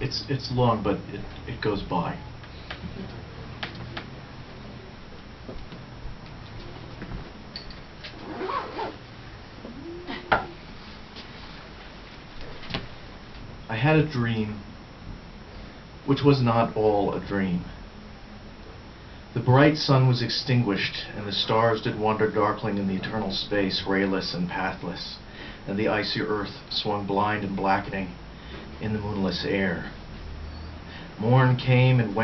It's long, but it goes by. I had a dream, which was not all a dream. The bright sun was extinguished, and the stars did wander darkling in the eternal space, rayless and pathless, and the icy earth swung blind and blackening in the moonless air. Morn came and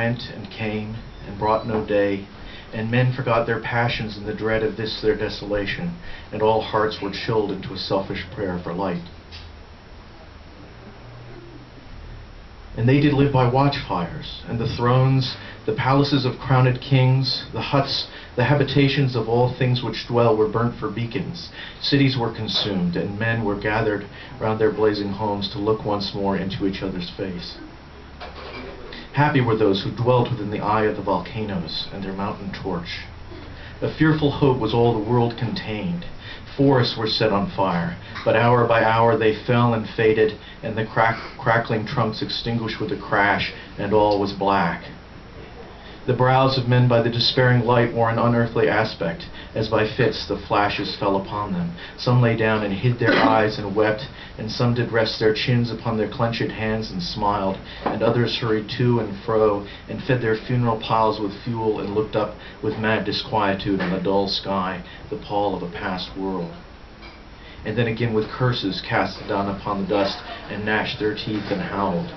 came, and brought no day, and men forgot their passions in the dread of this their desolation, and all hearts were chilled into a selfish prayer for light. And they did live by watchfires, and the thrones, the palaces of crowned kings, the huts, the habitations of all things which dwell were burnt for beacons. Cities were consumed, and men were gathered round their blazing homes to look once more into each other's face. Happy were those who dwelt within the eye of the volcanoes and their mountain torch. A fearful hope was all the world contained. Forests were set on fire, but hour by hour they fell and faded, and the crackling trunks extinguished with a crash, and all was black. The brows of men by the despairing light wore an unearthly aspect, as by fits the flashes fell upon them. Some lay down and hid their eyes and wept, and some did rest their chins upon their clenched hands and smiled, and others hurried to and fro, and fed their funeral piles with fuel, and looked up with mad disquietude on the dull sky, the pall of a past world. And then again with curses cast down upon the dust, and gnashed their teeth and howled.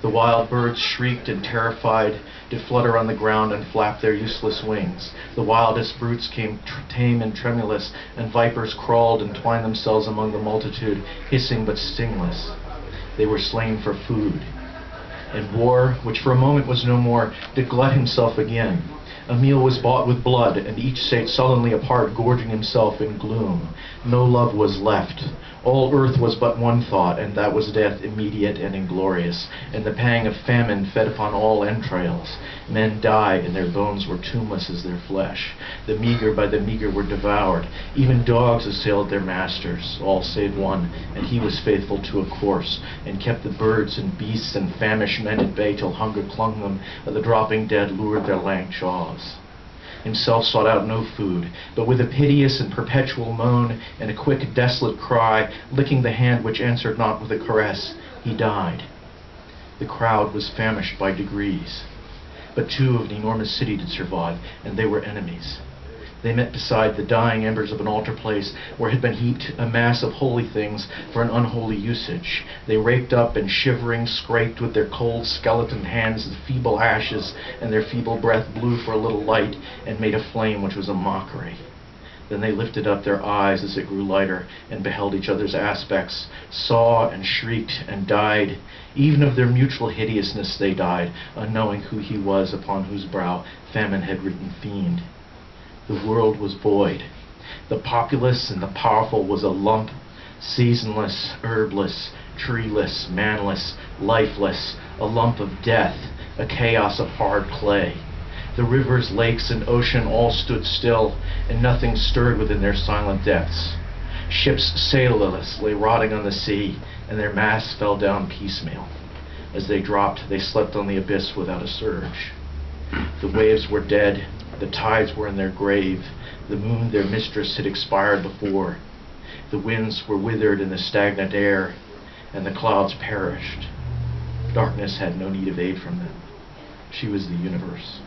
The wild birds shrieked and terrified, did flutter on the ground and flap their useless wings. The wildest brutes came tame and tremulous, and vipers crawled and twined themselves among the multitude, hissing but stingless. They were slain for food. And war, which for a moment was no more, did glut himself again. A meal was bought with blood, and each sate sullenly apart, gorging himself in gloom. No love was left. All earth was but one thought, and that was death immediate and inglorious, and the pang of famine fed upon all entrails. Men died, and their bones were tombless as their flesh. The meager by the meager were devoured. Even dogs assailed their masters, all save one, and he was faithful to a course, and kept the birds and beasts and famished men at bay till hunger clung them, and the dropping dead lured their lank jaws. Himself sought out no food, but with a piteous and perpetual moan, and a quick, desolate cry, licking the hand which answered not with a caress, he died. The crowd was famished by degrees. But two of an enormous city did survive, and they were enemies. They met beside the dying embers of an altar place where had been heaped a mass of holy things for an unholy usage. They raked up and shivering scraped with their cold skeleton hands the feeble ashes, and their feeble breath blew for a little light and made a flame which was a mockery. Then they lifted up their eyes as it grew lighter, and beheld each other's aspects, saw and shrieked and died. Even of their mutual hideousness they died, unknowing who he was upon whose brow famine had written fiend. The world was void. The populous and the powerful was a lump, seasonless, herbless, treeless, manless, lifeless, a lump of death, a chaos of hard clay. The rivers, lakes, and ocean all stood still, and nothing stirred within their silent depths. Ships sailless lay rotting on the sea, and their masts fell down piecemeal. As they dropped, they slept on the abyss without a surge. The waves were dead. The tides were in their grave. The moon, their mistress, had expired before. The winds were withered in the stagnant air, and the clouds perished. Darkness had no need of aid from them. She was the universe.